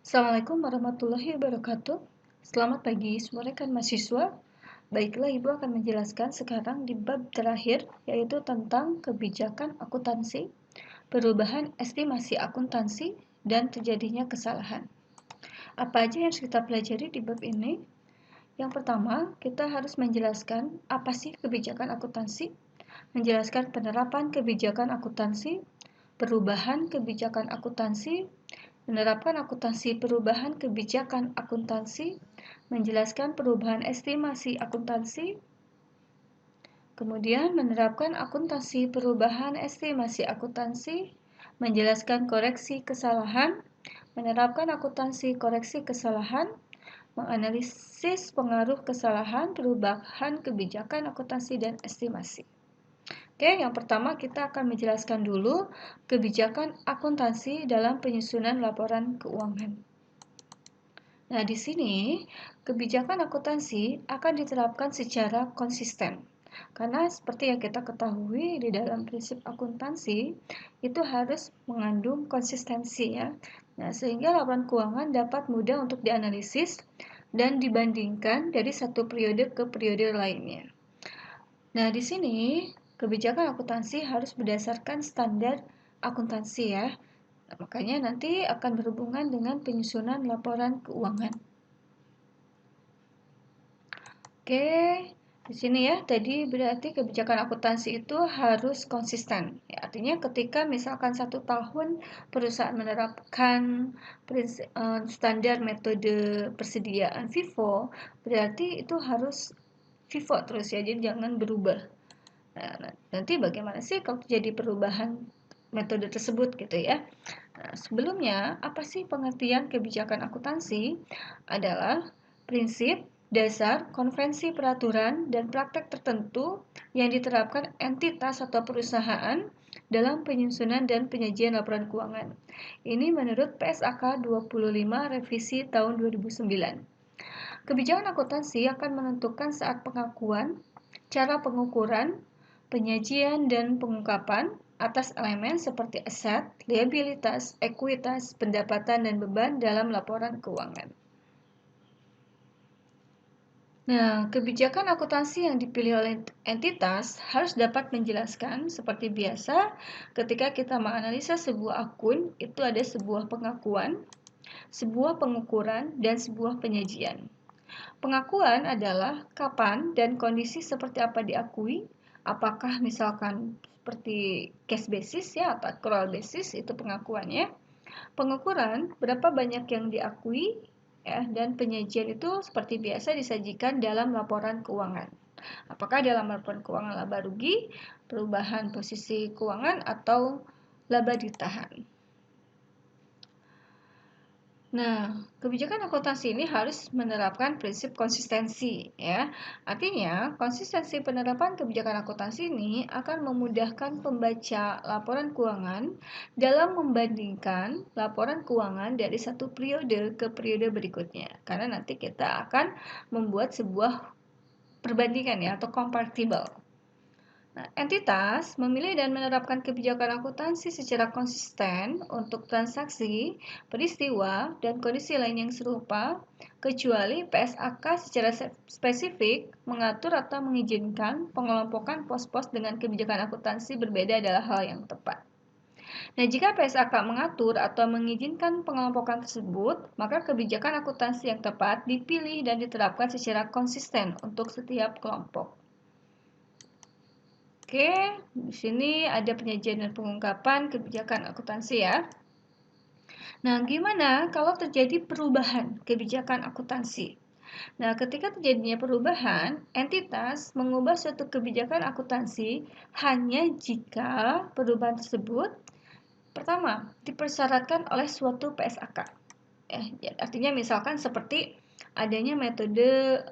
Assalamualaikum warahmatullahi wabarakatuh. Selamat pagi semua rekan mahasiswa. Baiklah, Ibu akan menjelaskan sekarang di bab terakhir, yaitu tentang kebijakan akuntansi, perubahan estimasi akuntansi, dan terjadinya kesalahan. Apa aja yang harus kita pelajari di bab ini? Yang pertama, kita harus menjelaskan apa sih kebijakan akuntansi, menjelaskan penerapan kebijakan akuntansi, perubahan kebijakan akuntansi, menerapkan akuntansi perubahan kebijakan akuntansi, menjelaskan perubahan estimasi akuntansi, kemudian menerapkan akuntansi perubahan estimasi akuntansi, menjelaskan koreksi kesalahan, menerapkan akuntansi koreksi kesalahan, menganalisis pengaruh kesalahan perubahan kebijakan akuntansi dan estimasi. Oke, yang pertama kita akan menjelaskan dulu kebijakan akuntansi dalam penyusunan laporan keuangan. Nah, di sini kebijakan akuntansi akan diterapkan secara konsisten. Karena seperti yang kita ketahui di dalam prinsip akuntansi itu harus mengandung konsistensi ya. Nah, sehingga laporan keuangan dapat mudah untuk dianalisis dan dibandingkan dari satu periode ke periode lainnya. Nah, di sini kebijakan akuntansi harus berdasarkan standar akuntansi ya. Nah, makanya nanti akan berhubungan dengan penyusunan laporan keuangan. Oke, di sini ya, tadi berarti kebijakan akuntansi itu harus konsisten. Ya, artinya ketika misalkan 1 tahun perusahaan menerapkan standar metode persediaan FIFO, berarti itu harus FIFO terus ya, jadi jangan berubah. Nah, nanti bagaimana sih kalau terjadi perubahan metode tersebut gitu ya. Nah, sebelumnya, apa sih pengertian kebijakan akuntansi? Adalah prinsip, dasar, konvensi peraturan, dan praktek tertentu yang diterapkan entitas atau perusahaan dalam penyusunan dan penyajian laporan keuangan. Ini menurut PSAK 25 revisi tahun 2009. Kebijakan akuntansi akan menentukan saat pengakuan, cara pengukuran, penyajian dan pengungkapan atas elemen seperti aset, liabilitas, ekuitas, pendapatan, dan beban dalam laporan keuangan. Nah, kebijakan akuntansi yang dipilih oleh entitas harus dapat menjelaskan seperti biasa ketika kita menganalisa sebuah akun, itu ada sebuah pengakuan, sebuah pengukuran, dan sebuah penyajian. Pengakuan adalah kapan dan kondisi seperti apa diakui, apakah misalkan seperti cash basis ya atau accrual basis, itu pengakuannya. Pengukuran berapa banyak yang diakui ya, dan penyajian itu seperti biasa disajikan dalam laporan keuangan. Apakah dalam laporan keuangan laba rugi, perubahan posisi keuangan, atau laba ditahan. Nah, kebijakan akuntansi ini harus menerapkan prinsip konsistensi ya. Artinya, konsistensi penerapan kebijakan akuntansi ini akan memudahkan pembaca laporan keuangan dalam membandingkan laporan keuangan dari satu periode ke periode berikutnya. Karena nanti kita akan membuat sebuah perbandingan ya atau comparable. Nah, entitas memilih dan menerapkan kebijakan akuntansi secara konsisten untuk transaksi, peristiwa, dan kondisi lain yang serupa, kecuali PSAK secara spesifik mengatur atau mengizinkan pengelompokan pos-pos dengan kebijakan akuntansi berbeda adalah hal yang tepat. Nah, jika PSAK mengatur atau mengizinkan pengelompokan tersebut, maka kebijakan akuntansi yang tepat dipilih dan diterapkan secara konsisten untuk setiap kelompok. Oke, di sini ada penyajian dan pengungkapan kebijakan akuntansi ya. Nah, gimana kalau terjadi perubahan kebijakan akuntansi? Nah, ketika terjadinya perubahan, entitas mengubah suatu kebijakan akuntansi hanya jika perubahan tersebut pertama dipersyaratkan oleh suatu PSAK. Artinya misalkan seperti adanya metode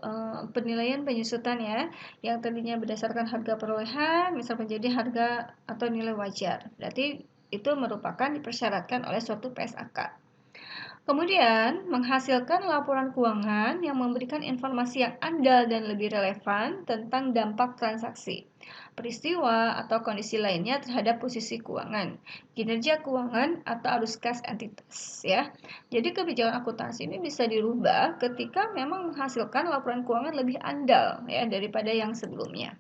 penilaian penyusutan ya, yang tadinya berdasarkan harga perolehan, misal menjadi harga atau nilai wajar. Berarti itu merupakan dipersyaratkan oleh suatu PSAK. Kemudian, menghasilkan laporan keuangan yang memberikan informasi yang andal dan lebih relevan tentang dampak transaksi, peristiwa, atau kondisi lainnya terhadap posisi keuangan, kinerja keuangan, atau arus kas entitas. Ya. Jadi kebijakan akuntansi ini bisa dirubah ketika memang menghasilkan laporan keuangan lebih andal ya daripada yang sebelumnya.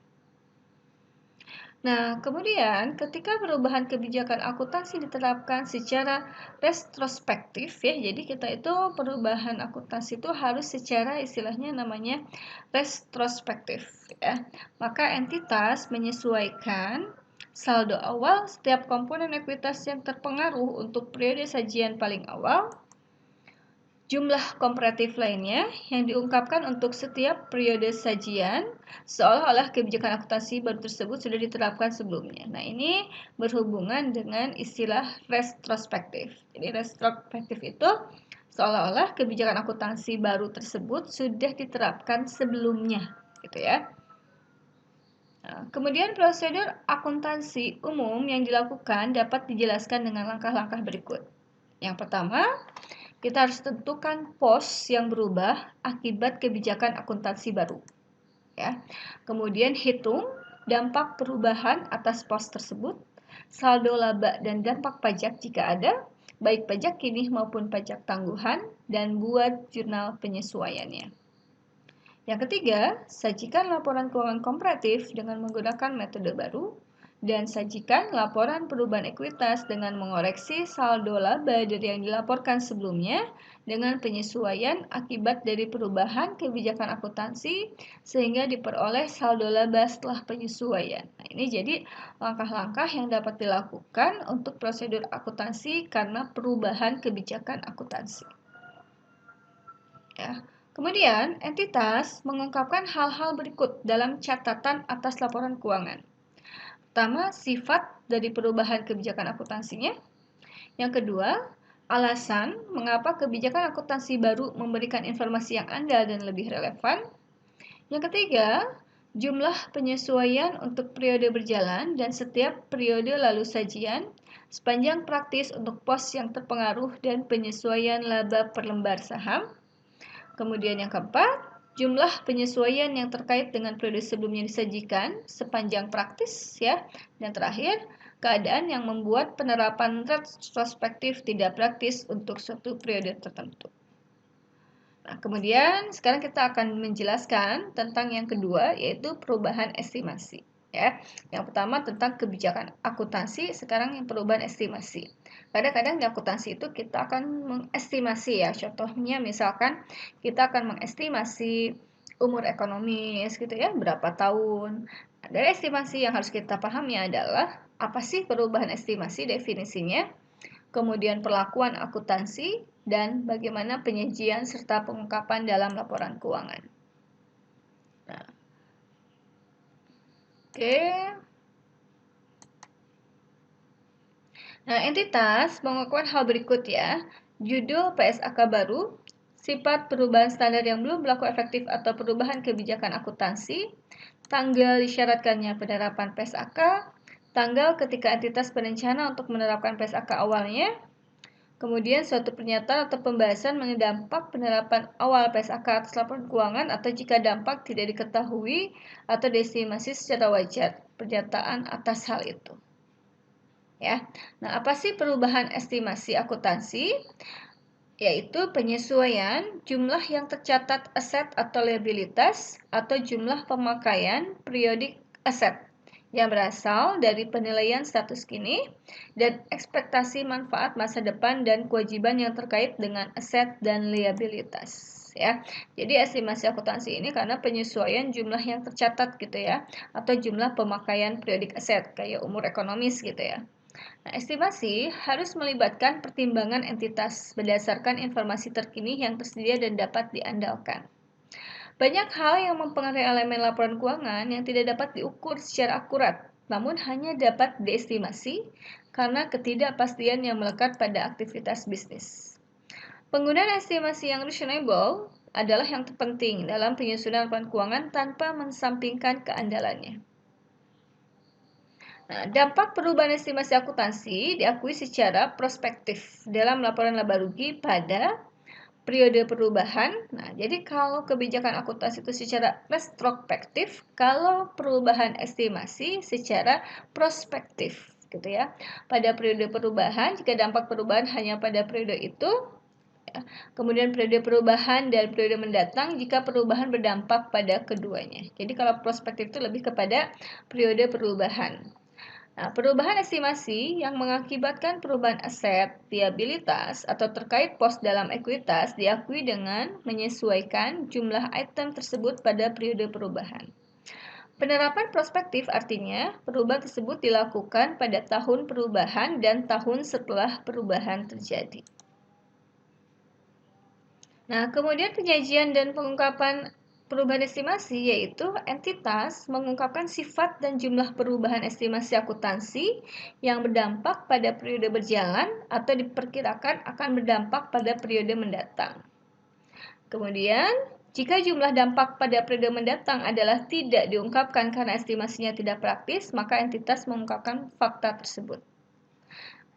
Nah, kemudian ketika perubahan kebijakan akuntansi diterapkan secara retrospektif ya, jadi kita itu perubahan akuntansi itu harus secara istilahnya namanya retrospektif ya. Maka entitas menyesuaikan saldo awal setiap komponen ekuitas yang terpengaruh untuk periode sajian paling awal, jumlah komparatif lainnya yang diungkapkan untuk setiap periode sajian, seolah-olah kebijakan akuntansi baru tersebut sudah diterapkan sebelumnya. Nah, ini berhubungan dengan istilah retrospektif. Jadi, retrospektif itu seolah-olah kebijakan akuntansi baru tersebut sudah diterapkan sebelumnya, gitu ya. Nah, kemudian prosedur akuntansi umum yang dilakukan dapat dijelaskan dengan langkah-langkah berikut. Yang pertama, kita harus tentukan pos yang berubah akibat kebijakan akuntansi baru. Ya. Kemudian hitung dampak perubahan atas pos tersebut, saldo laba dan dampak pajak jika ada, baik pajak kini maupun pajak tangguhan, dan buat jurnal penyesuaiannya. Yang ketiga, sajikan laporan keuangan komparatif dengan menggunakan metode baru, dan sajikan laporan perubahan ekuitas dengan mengoreksi saldo laba dari yang dilaporkan sebelumnya dengan penyesuaian akibat dari perubahan kebijakan akuntansi sehingga diperoleh saldo laba setelah penyesuaian. Nah, ini jadi langkah-langkah yang dapat dilakukan untuk prosedur akuntansi karena perubahan kebijakan akuntansi. Ya. Kemudian, entitas mengungkapkan hal-hal berikut dalam catatan atas laporan keuangan. Pertama, sifat dari perubahan kebijakan akuntansinya. Yang kedua, alasan mengapa kebijakan akuntansi baru memberikan informasi yang andal dan lebih relevan. Yang ketiga, jumlah penyesuaian untuk periode berjalan dan setiap periode lalu sajian, sepanjang praktis untuk pos yang terpengaruh dan penyesuaian laba per lembar saham. Kemudian yang keempat, jumlah penyesuaian yang terkait dengan periode sebelumnya disajikan sepanjang praktis ya. Dan terakhir, keadaan yang membuat penerapan retrospektif tidak praktis untuk suatu periode tertentu. Nah, kemudian sekarang kita akan menjelaskan tentang yang kedua, yaitu perubahan estimasi. Ya, yang pertama tentang kebijakan akuntansi, sekarang yang perubahan estimasi. Kadang-kadang di akuntansi itu kita akan mengestimasi ya, contohnya misalkan kita akan mengestimasi umur ekonomis gitu ya, berapa tahun. Dari estimasi yang harus kita pahami adalah apa sih perubahan estimasi definisinya, kemudian perlakuan akuntansi, dan bagaimana penyajian serta pengungkapan dalam laporan keuangan. Nah, oke. Nah, entitas melakukan hal berikut ya. Judul PSAK baru, sifat perubahan standar yang belum berlaku efektif atau perubahan kebijakan akuntansi, tanggal disyaratkannya penerapan PSAK, tanggal ketika entitas berencana untuk menerapkan PSAK awalnya, kemudian suatu pernyataan atau pembahasan mengenai dampak penerapan awal PSAK atas laporan keuangan atau jika dampak tidak diketahui atau diestimasi secara wajar, pernyataan atas hal itu. Ya. Nah, apa sih perubahan estimasi akuntansi? Yaitu penyesuaian jumlah yang tercatat aset atau liabilitas atau jumlah pemakaian periodik aset yang berasal dari penilaian status kini dan ekspektasi manfaat masa depan dan kewajiban yang terkait dengan aset dan liabilitas. Ya, jadi estimasi akuntansi ini karena penyesuaian jumlah yang tercatat gitu ya, atau jumlah pemakaian periodik aset kayak umur ekonomis gitu ya. Nah, estimasi harus melibatkan pertimbangan entitas berdasarkan informasi terkini yang tersedia dan dapat diandalkan. Banyak hal yang mempengaruhi elemen laporan keuangan yang tidak dapat diukur secara akurat, namun hanya dapat diestimasi karena ketidakpastian yang melekat pada aktivitas bisnis. Penggunaan estimasi yang reasonable adalah yang terpenting dalam penyusunan laporan keuangan tanpa mensampingkan keandalannya. Nah, dampak perubahan estimasi akuntansi diakui secara prospektif dalam laporan laba rugi pada periode perubahan. Nah, jadi kalau kebijakan akuntansi itu secara retrospektif, kalau perubahan estimasi secara prospektif, gitu ya. Pada periode perubahan, jika dampak perubahan hanya pada periode itu, ya. Kemudian periode perubahan dan periode mendatang jika perubahan berdampak pada keduanya. Jadi kalau prospektif itu lebih kepada periode perubahan. Nah, perubahan estimasi yang mengakibatkan perubahan aset, liabilitas, atau terkait pos dalam ekuitas diakui dengan menyesuaikan jumlah item tersebut pada periode perubahan. Penerapan prospektif artinya perubahan tersebut dilakukan pada tahun perubahan dan tahun setelah perubahan terjadi. Nah, kemudian penyajian dan pengungkapan perubahan estimasi yaitu entitas mengungkapkan sifat dan jumlah perubahan estimasi akuntansi yang berdampak pada periode berjalan atau diperkirakan akan berdampak pada periode mendatang. Kemudian, jika jumlah dampak pada periode mendatang adalah tidak diungkapkan karena estimasinya tidak praktis, maka entitas mengungkapkan fakta tersebut.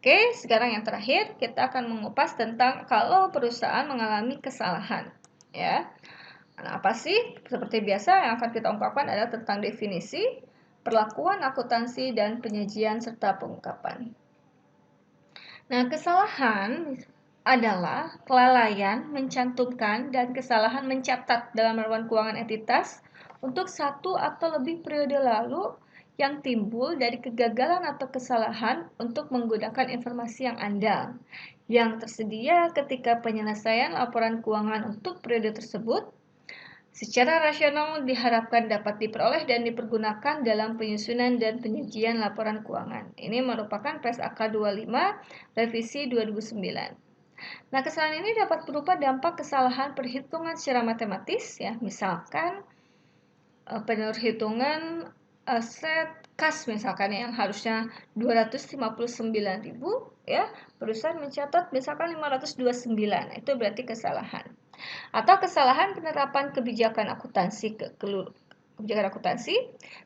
Oke, sekarang yang terakhir kita akan mengupas tentang kalau perusahaan mengalami kesalahan, ya. Nah, apa sih? Seperti biasa yang akan kita ungkapkan adalah tentang definisi, perlakuan akuntansi, dan penyajian serta pengungkapan. Nah, kesalahan adalah kelalaian mencantumkan dan kesalahan mencatat dalam laporan keuangan entitas untuk satu atau lebih periode lalu yang timbul dari kegagalan atau kesalahan untuk menggunakan informasi yang andal yang tersedia ketika penyelesaian laporan keuangan untuk periode tersebut secara rasional diharapkan dapat diperoleh dan dipergunakan dalam penyusunan dan penyajian laporan keuangan. Ini merupakan PSAK 25 revisi 2009. Nah, kesalahan ini dapat berupa dampak kesalahan perhitungan secara matematis, ya, misalkan perhitungan aset kas misalkan yang harusnya 259.000, ya, perusahaan mencatat misalkan 529. Itu berarti kesalahan. Atau kesalahan penerapan kebijakan akuntansi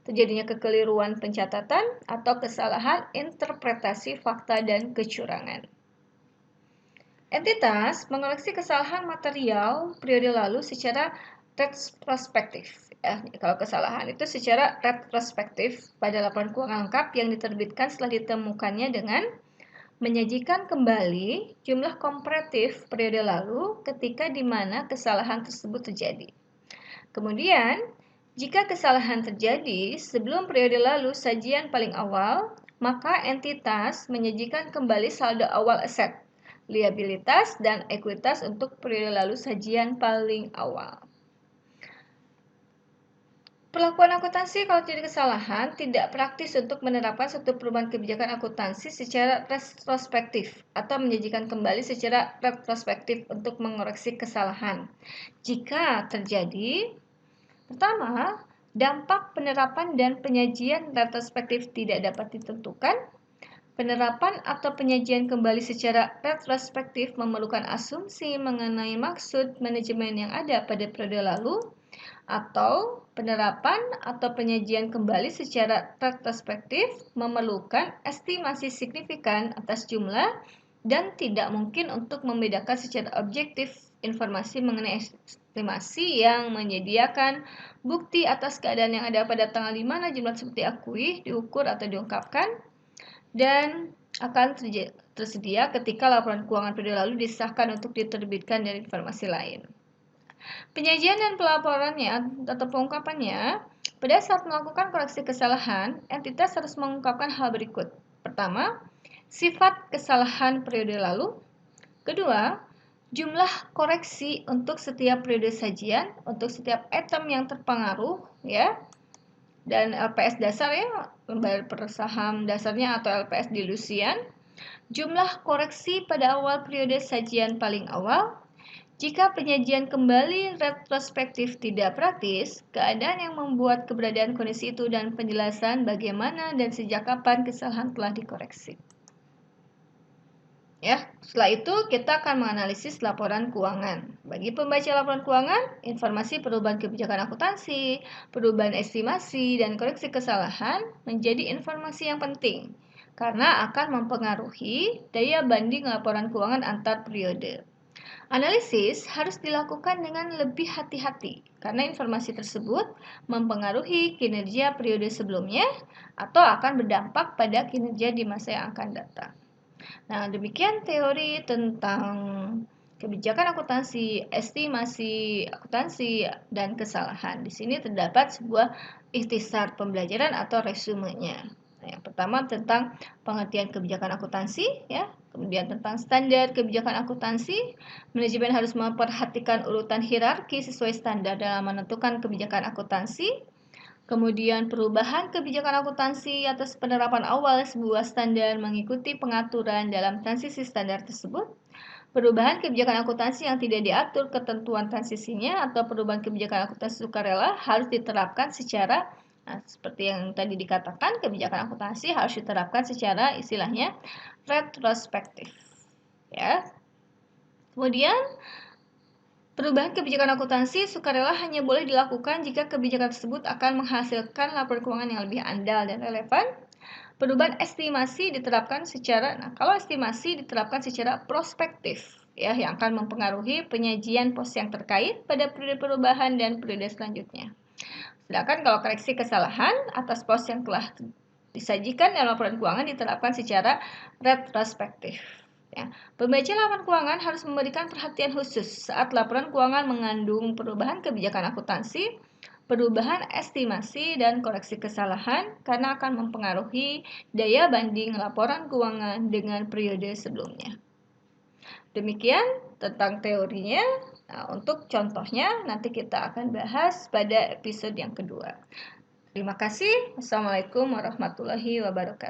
terjadinya kekeliruan pencatatan atau kesalahan interpretasi fakta dan kecurangan. Entitas mengoreksi kesalahan material periode lalu secara retrospektif. Ya, kalau kesalahan itu secara retrospektif pada laporan keuangan lengkap yang diterbitkan setelah ditemukannya dengan menyajikan kembali jumlah komparatif periode lalu ketika di mana kesalahan tersebut terjadi. Kemudian, jika kesalahan terjadi sebelum periode lalu sajian paling awal, maka entitas menyajikan kembali saldo awal aset, liabilitas, dan ekuitas untuk periode lalu sajian paling awal. Perlakuan akuntansi kalau terjadi kesalahan tidak praktis untuk menerapkan suatu perubahan kebijakan akuntansi secara retrospektif atau menyajikan kembali secara retrospektif untuk mengoreksi kesalahan. Jika terjadi, pertama, dampak penerapan dan penyajian retrospektif tidak dapat ditentukan. Penerapan atau penyajian kembali secara retrospektif memerlukan asumsi mengenai maksud manajemen yang ada pada periode lalu, atau penerapan atau penyajian kembali secara retrospektif memerlukan estimasi signifikan atas jumlah dan tidak mungkin untuk membedakan secara objektif informasi mengenai estimasi yang menyediakan bukti atas keadaan yang ada pada tanggal di mana jumlah tersebut diakui, diukur, atau diungkapkan dan akan tersedia ketika laporan keuangan periode lalu disahkan untuk diterbitkan dari informasi lain. Penyajian dan pelaporannya atau pengungkapannya, pada saat melakukan koreksi kesalahan, entitas harus mengungkapkan hal berikut. Pertama, sifat kesalahan periode lalu. Kedua, jumlah koreksi untuk setiap periode sajian, untuk setiap item yang terpengaruh, ya. Dan LPS dasar, ya, lembar per saham dasarnya atau LPS dilusian. Jumlah koreksi pada awal periode sajian paling awal. Jika penyajian kembali retrospektif tidak praktis, keadaan yang membuat keberadaan kondisi itu dan penjelasan bagaimana dan sejak kapan kesalahan telah dikoreksi. Ya, setelah itu kita akan menganalisis laporan keuangan. Bagi pembaca laporan keuangan, informasi perubahan kebijakan akuntansi, perubahan estimasi, dan koreksi kesalahan menjadi informasi yang penting karena akan mempengaruhi daya banding laporan keuangan antar periode. Analisis harus dilakukan dengan lebih hati-hati karena informasi tersebut mempengaruhi kinerja periode sebelumnya atau akan berdampak pada kinerja di masa yang akan datang. Nah, demikian teori tentang kebijakan akuntansi, estimasi akuntansi, dan kesalahan. Di sini terdapat sebuah ikhtisar pembelajaran atau resumenya. Nah, yang pertama tentang pengertian kebijakan akuntansi, ya. Kemudian tentang standar kebijakan akuntansi, manajemen harus memperhatikan urutan hierarki sesuai standar dalam menentukan kebijakan akuntansi. Kemudian perubahan kebijakan akuntansi atas penerapan awal sebuah standar mengikuti pengaturan dalam transisi standar tersebut. Perubahan kebijakan akuntansi yang tidak diatur ketentuan transisinya atau perubahan kebijakan akuntansi sukarela harus diterapkan secara seperti yang tadi dikatakan, kebijakan akuntansi harus diterapkan secara istilahnya retrospektif. Ya. Kemudian perubahan kebijakan akuntansi sukarela hanya boleh dilakukan jika kebijakan tersebut akan menghasilkan laporan keuangan yang lebih andal dan relevan. Perubahan estimasi diterapkan kalau estimasi diterapkan secara prospektif, ya, yang akan mempengaruhi penyajian pos yang terkait pada periode perubahan dan periode selanjutnya. Sedangkan kalau koreksi kesalahan atas pos yang telah disajikan dalam laporan keuangan diterapkan secara retrospektif. Ya, pembaca laporan keuangan harus memberikan perhatian khusus saat laporan keuangan mengandung perubahan kebijakan akuntansi, perubahan estimasi, dan koreksi kesalahan karena akan mempengaruhi daya banding laporan keuangan dengan periode sebelumnya. Demikian tentang teorinya. Nah, untuk contohnya nanti kita akan bahas pada episode yang kedua. Terima kasih. Wassalamualaikum warahmatullahi wabarakatuh.